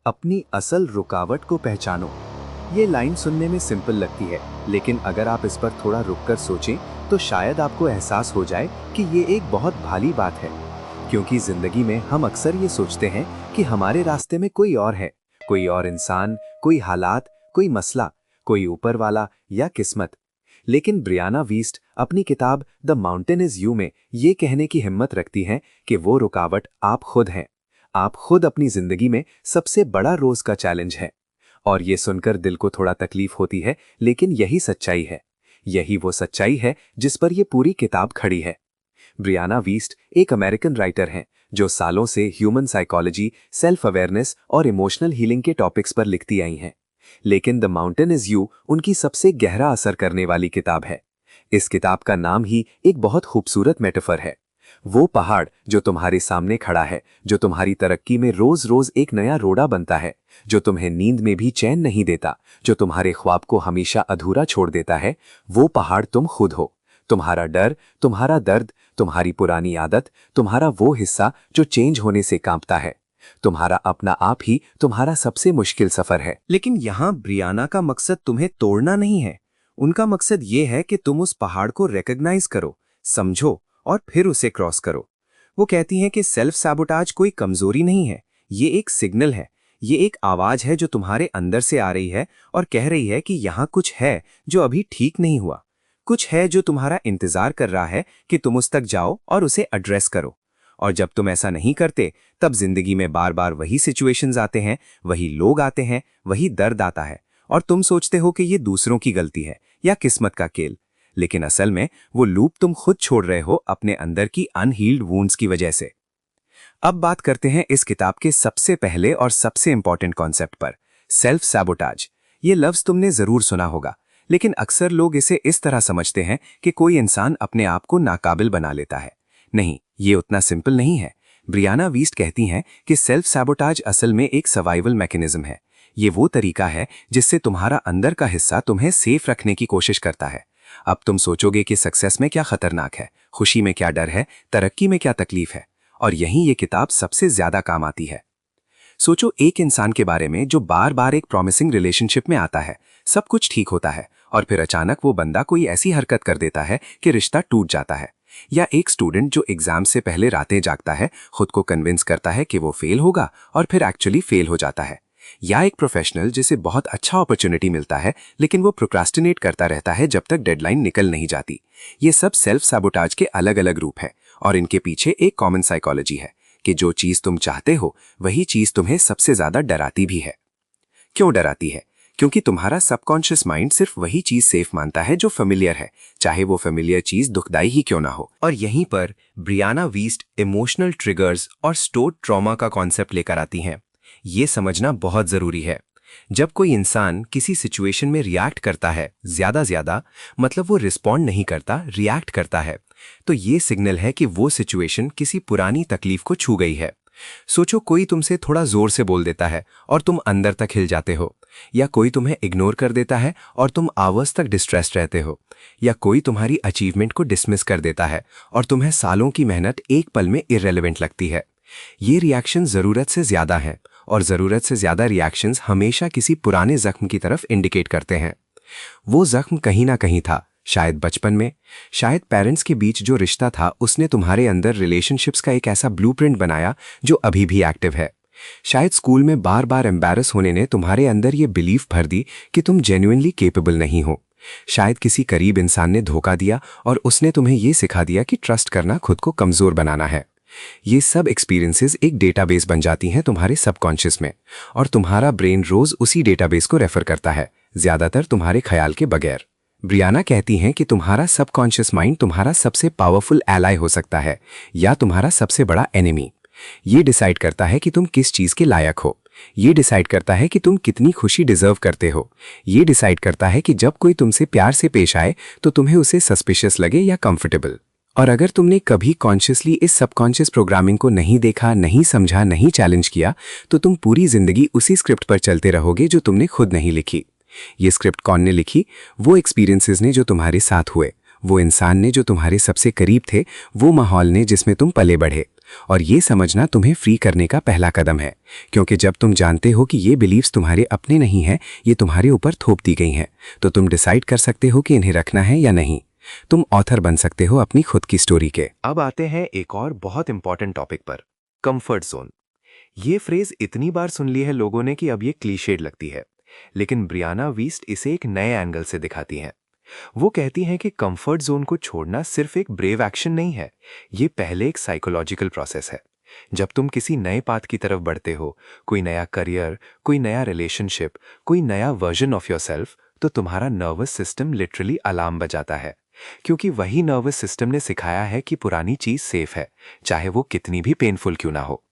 अपनी असल रुकावट को पहचानो। ये लाइन सुनने में सिंपल लगती है, लेकिन अगर आप इस पर थोड़ा रुककर सोचें तो शायद आपको एहसास हो जाए कि ये एक बहुत भारी बात है। क्योंकि जिंदगी में हम अक्सर ये सोचते हैं कि हमारे रास्ते में कोई और है, कोई और इंसान, कोई हालात, कोई मसला, कोई ऊपर वाला या किस्मत। लेकिन ब्रियाना वीस्ट अपनी किताब द माउंटेन इज यू में ये कहने की हिम्मत रखती हैं कि वो रुकावट आप खुद हैं। आप खुद अपनी जिंदगी में सबसे बड़ा रोज का चैलेंज है। और ये सुनकर दिल को थोड़ा तकलीफ होती है, लेकिन यही सच्चाई है। यही वो सच्चाई है जिस पर ये पूरी किताब खड़ी है। ब्रियाना वीस्ट एक अमेरिकन राइटर हैं जो सालों से ह्यूमन साइकोलॉजी, सेल्फ अवेयरनेस और इमोशनल हीलिंग के टॉपिक्स पर लिखती आई हैं। लेकिन द माउंटेन इज यू उनकी सबसे गहरा असर करने वाली किताब है। इस किताब का नाम ही एक बहुत खूबसूरत मेटाफर है। वो पहाड़ जो तुम्हारे सामने खड़ा है, जो तुम्हारी तरक्की में रोज रोज एक नया रोड़ा बनता है, जो तुम्हें नींद में भी चैन नहीं देता, जो तुम्हारे ख्वाब को हमेशा अधूरा छोड़ देता है, वो पहाड़ तुम खुद हो। तुम्हारा डर, तुम्हारा दर्द, तुम्हारी पुरानी आदत, तुम्हारा वो हिस्सा जो चेंज होने से कांपता है। तुम्हारा अपना आप ही तुम्हारा सबसे मुश्किल सफर है। लेकिन यहाँ ब्रियाना का मकसद तुम्हें तोड़ना नहीं है। उनका मकसद ये है कि तुम उस पहाड़ को रिकॉग्नाइज करो, समझो और फिर उसे क्रॉस करो। वो कहती हैं कि सेल्फ सैबोटाज कोई कमजोरी नहीं है, ये एक सिग्नल है। ये एक आवाज है जो तुम्हारे अंदर से आ रही है और कह रही है कि यहाँ कुछ है जो अभी ठीक नहीं हुआ। कुछ है जो तुम्हारा इंतजार कर रहा है कि तुम उस तक जाओ और उसे एड्रेस करो। और जब तुम ऐसा नहीं करते, तब जिंदगी में बार बार वही सिचुएशंस आते हैं, वही लोग आते हैं, वही दर्द आता है और तुम सोचते हो कि ये दूसरों की गलती है या किस्मत का खेल। लेकिन असल में वो लूप तुम खुद छोड़ रहे हो अपने अंदर की अनहील्ड वुंड्स की वजह से। अब बात करते हैं इस किताब के सबसे पहले और सबसे इंपॉर्टेंट कॉन्सेप्ट पर, सेल्फ सैबोटाज। ये लफ्ज तुमने जरूर सुना होगा, लेकिन अक्सर लोग इसे इस तरह समझते हैं कि कोई इंसान अपने आप को नाकाबिल बना लेता है। नहीं, ये उतना सिंपल नहीं है। ब्रियाना वीस्ट कहती हैं कि सेल्फ सैबोटाज असल में एक सर्वाइवल मैकेनिज्म है। ये वो तरीका है जिससे तुम्हारा अंदर का हिस्सा तुम्हें सेफ रखने की कोशिश करता है। अब तुम सोचोगे कि सक्सेस में क्या खतरनाक है, खुशी में क्या डर है, तरक्की में क्या तकलीफ है, और यहीं ये किताब सबसे ज्यादा काम आती है। सोचो एक इंसान के बारे में जो बार बार एक प्रॉमिसिंग रिलेशनशिप में आता है, सब कुछ ठीक होता है और फिर अचानक वो बंदा कोई ऐसी हरकत कर देता है कि रिश्ता टूट जाता है। या एक स्टूडेंट जो एग्जाम से पहले रातें जागता है, खुद को कन्विंस करता है कि वो फेल होगा और फिर एक्चुअली फेल हो जाता है। या एक प्रोफेशनल जिसे बहुत अच्छा अपॉर्चुनिटी मिलता है, लेकिन वो प्रोक्रास्टिनेट करता रहता है जब तक डेडलाइन निकल नहीं जाती। ये सब सेल्फ सैबोटाज के अलग अलग रूप है और इनके पीछे एक कॉमन साइकोलॉजी है कि जो चीज तुम चाहते हो वही चीज तुम्हें सबसे ज्यादा डराती भी है। क्यों डराती है? क्योंकि तुम्हारा सबकॉन्शियस माइंड सिर्फ वही चीज सेफ मानता है जो फेमिलियर है, चाहे वो फेमिलियर चीज दुखदाई ही क्यों ना हो। और यहीं पर ब्रियाना वीस्ट इमोशनल ट्रिगर्स और स्टोर्ड ट्रॉमा का कॉन्सेप्ट लेकर आती हैं। ये समझना बहुत जरूरी है। जब कोई इंसान किसी सिचुएशन में रिएक्ट करता है ज्यादा, मतलब वो रिस्पॉन्ड नहीं करता, रिएक्ट करता है, तो ये सिग्नल है कि वो सिचुएशन किसी पुरानी तकलीफ को छू गई है। सोचो कोई तुमसे थोड़ा जोर से बोल देता है और तुम अंदर तक हिल जाते हो, या कोई तुम्हें इग्नोर कर देता है और तुम आवर्स तक डिस्ट्रेस्ड रहते हो, या कोई तुम्हारी अचीवमेंट को डिसमिस कर देता है और तुम्हें सालों की मेहनत एक पल में इररिलेवेंट लगती है। ये रिएक्शन जरूरत से ज्यादा है और जरूरत से ज्यादा रिएक्शंस हमेशा किसी पुराने जख्म की तरफ इंडिकेट करते हैं। वो जख्म कहीं ना कहीं था, शायद बचपन में, शायद पेरेंट्स के बीच जो रिश्ता था उसने तुम्हारे अंदर रिलेशनशिप्स का एक ऐसा ब्लूप्रिंट बनाया जो अभी भी एक्टिव है। शायद स्कूल में बार बार एम्बैरस होने ने तुम्हारे अंदर ये बिलीफ भर दी कि तुम जेन्युइनली केपेबल नहीं हो। शायद किसी करीब इंसान ने धोखा दिया और उसने तुम्हें ये सिखा दिया कि ट्रस्ट करना खुद को कमजोर बनाना है। ये सब एक्सपीरियंसेस एक डेटाबेस बन जाती हैं तुम्हारे सबकॉन्शियस में, और तुम्हारा ब्रेन रोज उसी डेटाबेस को रेफर करता है, ज्यादातर तुम्हारे ख्याल के बगैर। ब्रियाना कहती हैं कि तुम्हारा सबकॉन्शियस माइंड तुम्हारा सबसे पावरफुल एलाय हो सकता है या तुम्हारा सबसे बड़ा एनिमी। ये डिसाइड करता है कि तुम किस चीज के लायक हो, ये डिसाइड करता है कि तुम कितनी खुशी डिजर्व करते हो, ये डिसाइड करता है कि जब कोई तुमसे प्यार से पेश आए तो तुम्हें उसे सस्पिशियस लगे या कंफर्टेबल। और अगर तुमने कभी कॉन्शियसली इस सबकॉन्शियस प्रोग्रामिंग को नहीं देखा, नहीं समझा, नहीं चैलेंज किया, तो तुम पूरी जिंदगी उसी स्क्रिप्ट पर चलते रहोगे जो तुमने खुद नहीं लिखी। ये स्क्रिप्ट कौन ने लिखी? वो एक्सपीरियंसेस ने जो तुम्हारे साथ हुए, वो इंसान ने जो तुम्हारे सबसे करीब थे, वो माहौल ने जिसमें तुम पले बढ़े। और ये समझना तुम्हें फ्री करने का पहला कदम है, क्योंकि जब तुम जानते हो कि ये बिलीव्स तुम्हारे अपने नहीं हैं, ये तुम्हारे ऊपर थोप दी गई हैं, तो तुम डिसाइड कर सकते हो कि इन्हें रखना है या नहीं। तुम ऑथर बन सकते हो अपनी खुद की स्टोरी के। अब आते हैं एक और बहुत इंपॉर्टेंट टॉपिक पर, कंफर्ट जोन। ये फ्रेज इतनी बार सुन ली है लोगों ने कि अब ये क्लीशेड लगती है, लेकिन ब्रियाना वीस्ट इसे एक नए एंगल से दिखाती हैं। वो कहती हैं कि कंफर्ट जोन को छोड़ना सिर्फ एक ब्रेव एक्शन नहीं है, ये पहले एक साइकोलॉजिकल प्रोसेस है। जब तुम किसी नए पाथ की तरफ बढ़ते हो, कोई नया करियर, कोई नया रिलेशनशिप, कोई नया वर्जन ऑफ योरसेल्फ, तो तुम्हारा नर्वस सिस्टम लिटरली अलार्म बजाता है, क्योंकि वही नर्वस सिस्टम ने सिखाया है कि पुरानी चीज सेफ है, चाहे वो कितनी भी पेनफुल क्यों ना हो।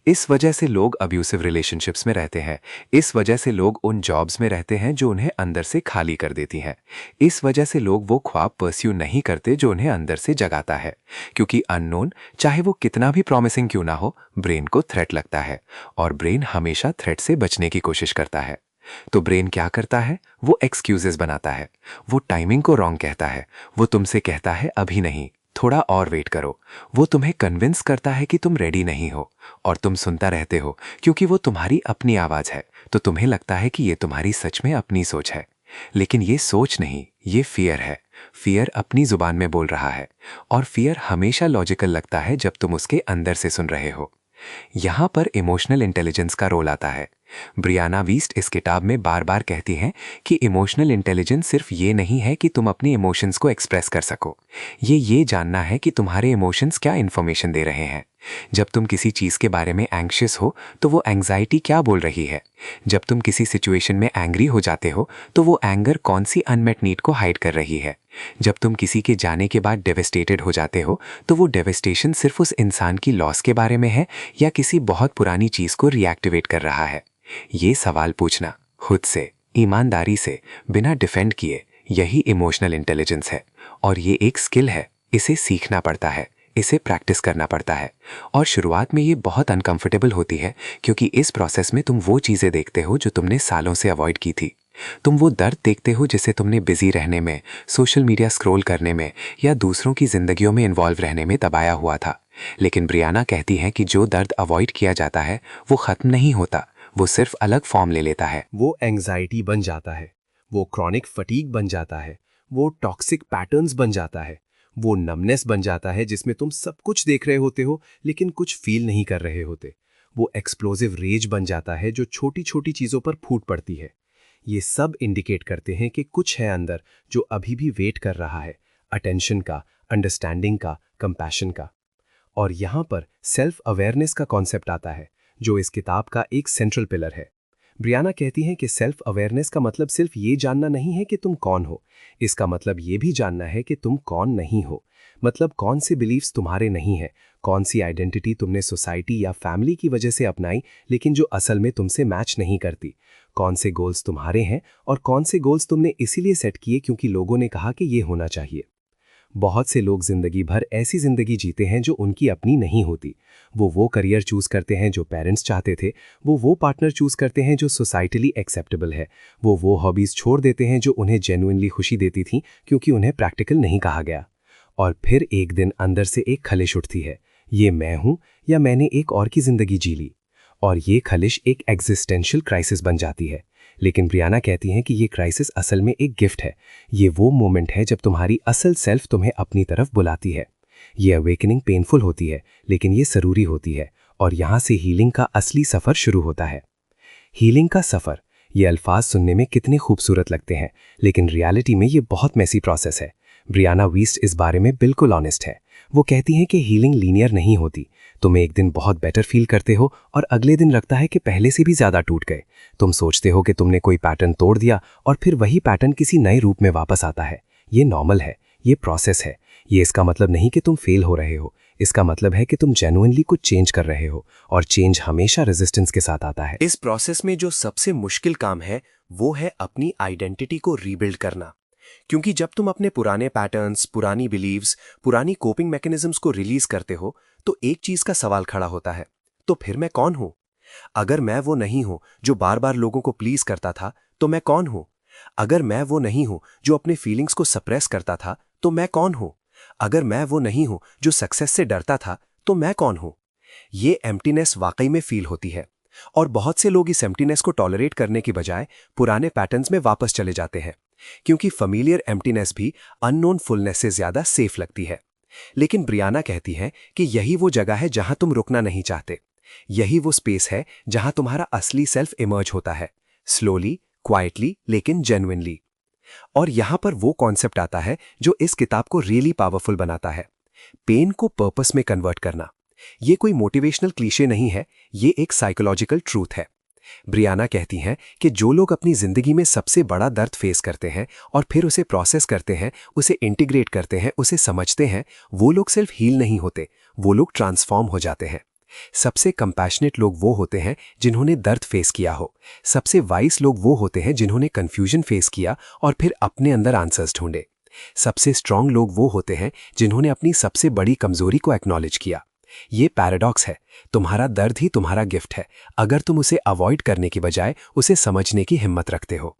इस वजह से लोग अब्यूसिव रिलेशनशिप्स में रहते हैं। इस वजह से लोग उन जॉब्स में रहते हैं जो उन्हें अंदर से खाली कर देती हैं। इस वजह से लोग वो ख्वाब परस्यू नहीं करते जो उन्हें अंदर से जगाता है, क्योंकि अननोन, चाहे वो कितना भी प्रॉमिसिंग क्यों ना हो, ब्रेन को थ्रेट लगता है, और ब्रेन हमेशा थ्रेट से बचने की कोशिश करता है। तो ब्रेन क्या करता है? वो एक्सक्यूजेस बनाता है, वो टाइमिंग को रॉन्ग कहता है, वो तुमसे कहता है अभी नहीं, थोड़ा और वेट करो। वो तुम्हें कन्विंस करता है कि तुम रेडी नहीं हो, और तुम सुनता रहते हो, क्योंकि वो तुम्हारी अपनी आवाज है, तो तुम्हें लगता है कि ये तुम्हारी सच में अपनी सोच है। लेकिन ये सोच नहीं, ये फियर है। फियर अपनी जुबान में बोल रहा है, और फियर हमेशा लॉजिकल लगता है जब तुम उसके अंदर से सुन रहे हो। यहां पर इमोशनल इंटेलिजेंस का रोल आता है। ब्रियाना वीस्ट इस किताब में बार बार कहती हैं कि इमोशनल इंटेलिजेंस सिर्फ ये नहीं है कि तुम अपने इमोशंस को एक्सप्रेस कर सको, ये जानना है कि तुम्हारे इमोशंस क्या इन्फॉर्मेशन दे रहे हैं। जब तुम किसी चीज के बारे में एंग्शियस हो, तो वो एंग्जाइटी क्या बोल रही है। जब तुम किसी सिचुएशन में एंग्री हो जाते हो, तो वो एंगर कौन सी अनमेट नीड को हाइड कर रही है। जब तुम किसी के जाने के बाद डेवेस्टेटेड हो जाते हो, तो वो डेवेस्टेशन सिर्फ उस इंसान की लॉस के बारे में है, या किसी बहुत पुरानी चीज को रिएक्टिवेट कर रहा है। ये सवाल पूछना खुद से, ईमानदारी से, बिना डिफेंड किए, यही इमोशनल इंटेलिजेंस है। और ये एक स्किल है, इसे सीखना पड़ता है, इसे प्रैक्टिस करना पड़ता है। और शुरुआत में ये बहुत अनकंफर्टेबल होती है, क्योंकि इस प्रोसेस में तुम वो चीज़ें देखते हो जो तुमने सालों से अवॉइड की थी। तुम वो दर्द देखते हो जिसे तुमने बिजी रहने में, सोशल मीडिया स्क्रॉल करने में, या दूसरों की जिंदगियों में इन्वॉल्व रहने में दबाया हुआ था। लेकिन ब्रियाना कहती हैं कि जो दर्द अवॉइड किया जाता है वो खत्म नहीं होता, वो सिर्फ अलग फॉर्म ले लेता है। वो एंग्जाइटी बन जाता है, वो क्रॉनिक फटीग बन जाता है, वो टॉक्सिक पैटर्न्स बन जाता है, वो नमनेस बन जाता है जिसमें तुम सब कुछ देख रहे होते हो लेकिन कुछ फील नहीं कर रहे होते। वो एक्सप्लोसिव रेज बन जाता है जो छोटी छोटी चीज़ों पर फूट पड़ती है। ये सब इंडिकेट करते हैं कि कुछ है अंदर जो अभी भी वेट कर रहा है, अटेंशन का, अंडरस्टैंडिंग का, कंपैशन का। और यहाँ पर सेल्फ अवेयरनेस का कॉन्सेप्ट आता है, जो इस किताब का एक सेंट्रल पिलर है। ब्रियाना कहती हैं कि सेल्फ अवेयरनेस का मतलब सिर्फ ये जानना नहीं है कि तुम कौन हो, इसका मतलब ये भी जानना है कि तुम कौन नहीं हो। मतलब कौन से बिलीव्स तुम्हारे नहीं है, कौन सी आइडेंटिटी तुमने सोसाइटी या फैमिली की वजह से अपनाई लेकिन जो असल में तुमसे मैच नहीं करती, कौन से गोल्स तुम्हारे हैं और कौन से गोल्स तुमने इसीलिए सेट किए क्योंकि लोगों ने कहा कि ये होना चाहिए। बहुत से लोग जिंदगी भर ऐसी जिंदगी जीते हैं जो उनकी अपनी नहीं होती। वो करियर चूज करते हैं जो पेरेंट्स चाहते थे, वो पार्टनर चूज करते हैं जो सोसाइटली एक्सेप्टेबल है, वो हॉबीज छोड़ देते हैं जो उन्हें जेन्युइनली खुशी देती थी क्योंकि उन्हें प्रैक्टिकल नहीं कहा गया। और फिर एक दिन अंदर से एक खलिश उठती है, ये मैं हूं या मैंने एक और की जिंदगी जी ली। और ये खलिश एक एग्जिस्टेंशियल क्राइसिस बन जाती है। लेकिन ब्रियाना कहती हैं कि ये क्राइसिस असल में एक गिफ्ट है। ये वो मोमेंट है जब तुम्हारी असल सेल्फ तुम्हें अपनी तरफ बुलाती है। ये अवेकनिंग पेनफुल होती है, लेकिन ये ज़रूरी होती है, और यहाँ से हीलिंग का असली सफ़र शुरू होता है। हीलिंग का सफ़र, ये अल्फाज सुनने में कितने खूबसूरत लगते हैं, लेकिन रियलिटी में ये बहुत मैसी प्रोसेस है। ब्रियाना वीस्ट इस बारे में बिल्कुल ऑनेस्ट है। वो कहती हैं कि हीलिंग लीनियर नहीं होती। तुम एक दिन बहुत बेटर फील करते हो और अगले दिन लगता है कि पहले से भी ज़्यादा टूट गए। तुम सोचते हो कि तुमने कोई पैटर्न तोड़ दिया और फिर वही पैटर्न किसी नए रूप में वापस आता है। ये नॉर्मल है, ये प्रोसेस है। ये इसका मतलब नहीं कि तुम फेल हो रहे हो, इसका मतलब है कि तुम जेन्युइनली कुछ चेंज कर रहे हो, और चेंज हमेशा रेजिस्टेंस के साथ आता है। इस प्रोसेस में जो सबसे मुश्किल काम है वो है अपनी आइडेंटिटी को रीबिल्ड करना। क्योंकि जब तुम अपने पुराने पैटर्न्स, पुरानी बिलीव्स, पुरानी कोपिंग मैकेनिज्म्स को रिलीज करते हो, तो एक चीज का सवाल खड़ा होता है, तो फिर मैं कौन हूं? अगर मैं वो नहीं हूं जो बार बार लोगों को प्लीज करता था, तो मैं कौन हूं? अगर मैं वो नहीं हूं जो अपने फीलिंग्स को सप्रेस करता था, तो मैं कौन हूं? अगर मैं वो नहीं हूं जो सक्सेस से डरता था, तो मैं कौन हूं? ये एम्प्टीनेस वाकई में फील होती है, और बहुत से लोग इस एम्प्टीनेस को टॉलरेट करने की बजाय पुराने पैटर्न्स में वापस चले जाते हैं, क्योंकि फैमिलियर एम्प्टीनेस भी अननोन फुलनेस से ज्यादा सेफ लगती है। लेकिन ब्रियाना कहती है कि यही वो जगह है जहां तुम रुकना नहीं चाहते। यही वो स्पेस है जहां तुम्हारा असली सेल्फ इमर्ज होता है, स्लोली, क्वाइटली, लेकिन जेन्युइनली। और यहां पर वो कॉन्सेप्ट आता है जो इस किताब को रियली पावरफुल बनाता है, पेन को पर्पस में कन्वर्ट करना। ये कोई मोटिवेशनल क्लीशे नहीं है, ये एक साइकोलॉजिकल ट्रूथ है। ब्रियाना कहती हैं कि जो लोग अपनी जिंदगी में सबसे बड़ा दर्द फेस करते हैं और फिर उसे प्रोसेस करते हैं, उसे इंटीग्रेट करते हैं, उसे समझते हैं, वो लोग सिर्फ हील नहीं होते, वो लोग ट्रांसफॉर्म हो जाते हैं। सबसे कंपैशनेट लोग वो होते हैं जिन्होंने दर्द फेस किया हो। सबसे वाइस लोग वो होते हैं जिन्होंने कंफ्यूजन फेस किया और फिर अपने अंदर आंसर्स ढूंढे। सबसे स्ट्रांग लोग वो होते हैं जिन्होंने अपनी सबसे बड़ी कमजोरी को एक्नॉलेज किया। ये पैराडॉक्स है, तुम्हारा दर्द ही तुम्हारा गिफ्ट है, अगर तुम उसे अवॉइड करने की बजाय उसे समझने की हिम्मत रखते हो।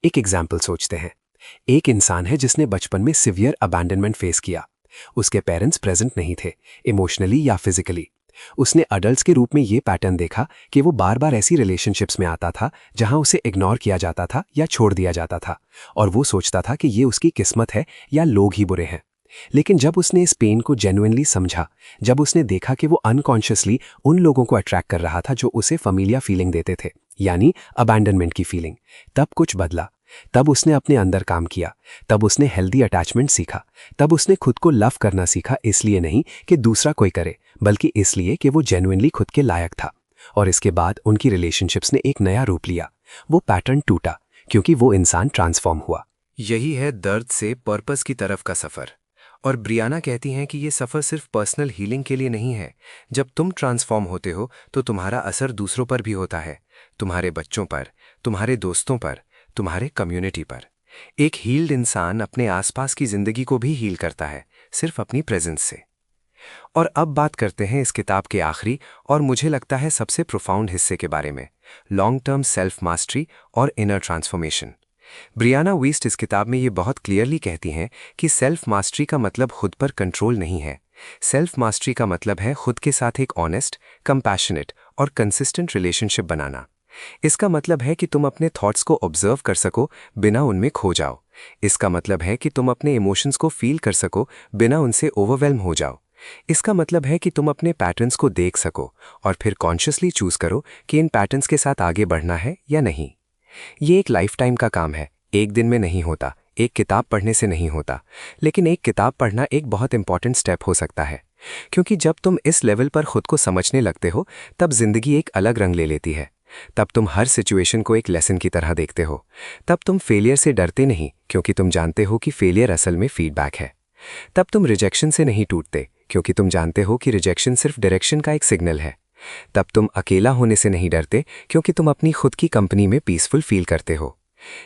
एक एग्जाम्पल सोचते हैं। एक इंसान है जिसने बचपन में सिवियर अबैंडनमेंट फेस किया। उसके पेरेंट्स प्रेजेंट नहीं थे, इमोशनली या फिजिकली। उसने अडल्ट्स के रूप में ये पैटर्न देखा कि वो बार बार ऐसी रिलेशनशिप्स में आता था जहां उसे इग्नोर किया जाता था या छोड़ दिया जाता था, और वो सोचता था कि ये उसकी किस्मत है या लोग ही बुरे हैं। लेकिन जब उसने इस पेन को जेन्युइनली समझा, जब उसने देखा कि वो अनकॉन्शियसली उन लोगों को अट्रैक्ट कर रहा था जो उसे फैमिलियर फीलिंग देते थे, यानी अबैंडनमेंट की फीलिंग, तब कुछ बदला। तब उसने अपने अंदर काम किया, तब उसने हेल्दी अटैचमेंट सीखा, तब उसने खुद को लव करना सीखा, इसलिए नहीं कि दूसरा कोई करे, बल्कि इसलिए कि वो जेन्युइनली खुद के लायक था। और इसके बाद उनकी रिलेशनशिप्स ने एक नया रूप लिया। वो पैटर्न टूटा क्योंकि वो इंसान ट्रांसफॉर्म हुआ। यही है दर्द से पर्पस की तरफ का सफर। और ब्रियाना कहती हैं कि ये सफर सिर्फ पर्सनल हीलिंग के लिए नहीं है। जब तुम ट्रांसफॉर्म होते हो तो तुम्हारा असर दूसरों पर भी होता है, तुम्हारे बच्चों पर, तुम्हारे दोस्तों पर, तुम्हारे कम्युनिटी पर। एक हील्ड इंसान अपने आसपास की जिंदगी को भी हील करता है, सिर्फ अपनी प्रेजेंस से। और अब बात करते हैं इस किताब के आखिरी और मुझे लगता है सबसे प्रोफाउंड हिस्से के बारे में, लॉन्ग टर्म सेल्फ मास्टरी और इनर ट्रांसफॉर्मेशन। ब्रियाना वीस्ट इस किताब में ये बहुत क्लियरली कहती हैं कि सेल्फ मास्टरी का मतलब खुद पर कंट्रोल नहीं है। सेल्फ मास्टरी का मतलब है खुद के साथ एक ऑनेस्ट, कंपैशनेट और कंसिस्टेंट रिलेशनशिप बनाना। इसका मतलब है कि तुम अपने थॉट्स को ऑब्जर्व कर सको बिना उनमें खो जाओ। इसका मतलब है कि तुम अपने इमोशंस को फील कर सको बिना उनसे ओवरवेल्म हो जाओ। इसका मतलब है कि तुम अपने पैटर्न्स को देख सको और फिर कॉन्शियसली चूज करो कि इन पैटर्न्स के साथ आगे बढ़ना है या नहीं। ये एक लाइफ टाइम का काम है, एक दिन में नहीं होता, एक किताब पढ़ने से नहीं होता। लेकिन एक किताब पढ़ना एक बहुत इंपॉर्टेंट स्टेप हो सकता है, क्योंकि जब तुम इस लेवल पर खुद को समझने लगते हो तब जिंदगी एक अलग रंग ले लेती है। तब तुम हर सिचुएशन को एक लेसन की तरह देखते हो। तब तुम फेलियर से डरते नहीं क्योंकि तुम जानते हो कि फेलियर असल में फीडबैक है। तब तुम रिजेक्शन से नहीं टूटते क्योंकि तुम जानते हो कि रिजेक्शन सिर्फ डायरेक्शन का एक सिग्नल है। तब तुम अकेला होने से नहीं डरते क्योंकि तुम अपनी खुद की कंपनी में पीसफुल फील करते हो।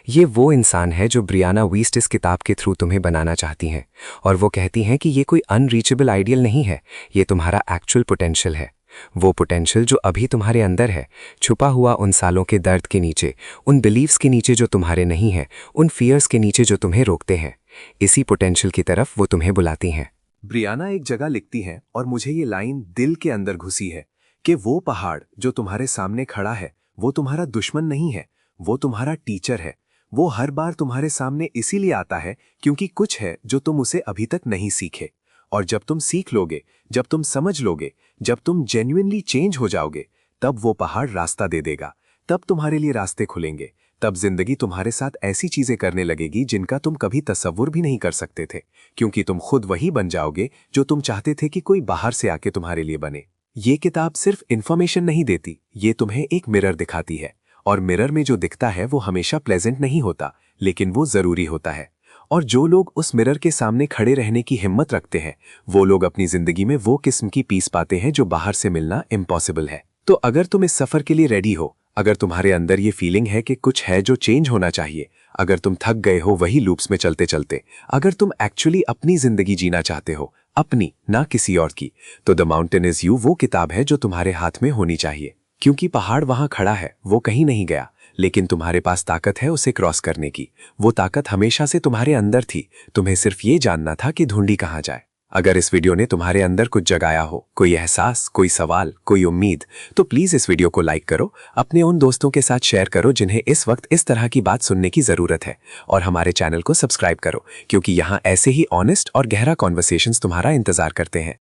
ये वो इंसान है जो ब्रियाना वीस्ट इस किताब के थ्रू तुम्हें बनाना चाहती हैं, और वो कहती हैं कि ये कोई अनरीचेबल आइडियल नहीं है, ये तुम्हारा एक्चुअल पोटेंशियल है। वो पोटेंशियल जो अभी तुम्हारे अंदर है, छुपा हुआ उन सालों के दर्द के नीचे, उन बिलीव्स के नीचे जो तुम्हारे नहीं हैं, उन फियर्स के नीचे जो तुम्हें रोकते हैं। इसी पोटेंशियल की तरफ वो तुम्हें बुलाती हैं। ब्रियाना एक जगह लिखती हैं और मुझे ये लाइन दिल के अंदर घुसी है कि वो पहाड़ जो तुम्हारे सामने खड़ा है वो तुम्हारा दुश्मन नहीं है, वो तुम्हारा टीचर है। वो हर बार तुम्हारे सामने इसीलिए आता है क्योंकि कुछ है जो तुम उसे अभी तक नहीं सीखे। और जब तुम सीख लोगे, जब तुम समझ लोगे, जब तुम जेन्युइनली चेंज हो जाओगे, तब वो पहाड़ रास्ता दे देगा, तब तुम्हारे लिए रास्ते खुलेंगे, तब जिंदगी तुम्हारे साथ ऐसी चीजें करने लगेगी जिनका तुम कभी तसव्वुर भी नहीं कर सकते थे, क्योंकि तुम खुद वही बन जाओगे जो तुम चाहते थे कि कोई बाहर से आके तुम्हारे लिए बने। ये किताब सिर्फ इन्फॉर्मेशन नहीं देती, ये तुम्हें एक मिरर दिखाती है, और मिरर में जो दिखता है वो हमेशा प्लेजेंट नहीं होता, लेकिन वो जरूरी होता है। और जो लोग उस मिरर के सामने खड़े रहने की हिम्मत रखते हैं, वो लोग अपनी जिंदगी में वो किस्म की पीस पाते हैं जो बाहर से मिलना इम्पॉसिबल है। तो अगर तुम इस सफर के लिए रेडी हो, अगर तुम्हारे अंदर ये फीलिंग है कि कुछ है जो चेंज होना चाहिए, अगर तुम थक गए हो वही लूप्स में चलते चलते, अगर तुम एक्चुअली अपनी जिंदगी जीना चाहते हो, अपनी ना किसी और की, तो द माउंटेन इज यू वो किताब है जो तुम्हारे हाथ में होनी चाहिए। क्योंकि पहाड़ वहां खड़ा है, वो कहीं नहीं गया, लेकिन तुम्हारे पास ताकत है उसे क्रॉस करने की। वो ताकत हमेशा से तुम्हारे अंदर थी, तुम्हें सिर्फ ये जानना था कि ढूंढी कहाँ जाए। अगर इस वीडियो ने तुम्हारे अंदर कुछ जगाया हो, कोई एहसास, कोई सवाल, कोई उम्मीद, तो प्लीज इस वीडियो को लाइक करो, अपने उन दोस्तों के साथ शेयर करो जिन्हें इस वक्त इस तरह की बात सुनने की जरूरत है, और हमारे चैनल को सब्सक्राइब करो, क्योंकि यहाँ ऐसे ही ऑनेस्ट और गहरा कॉन्वर्सेशंस तुम्हारा इंतजार करते हैं।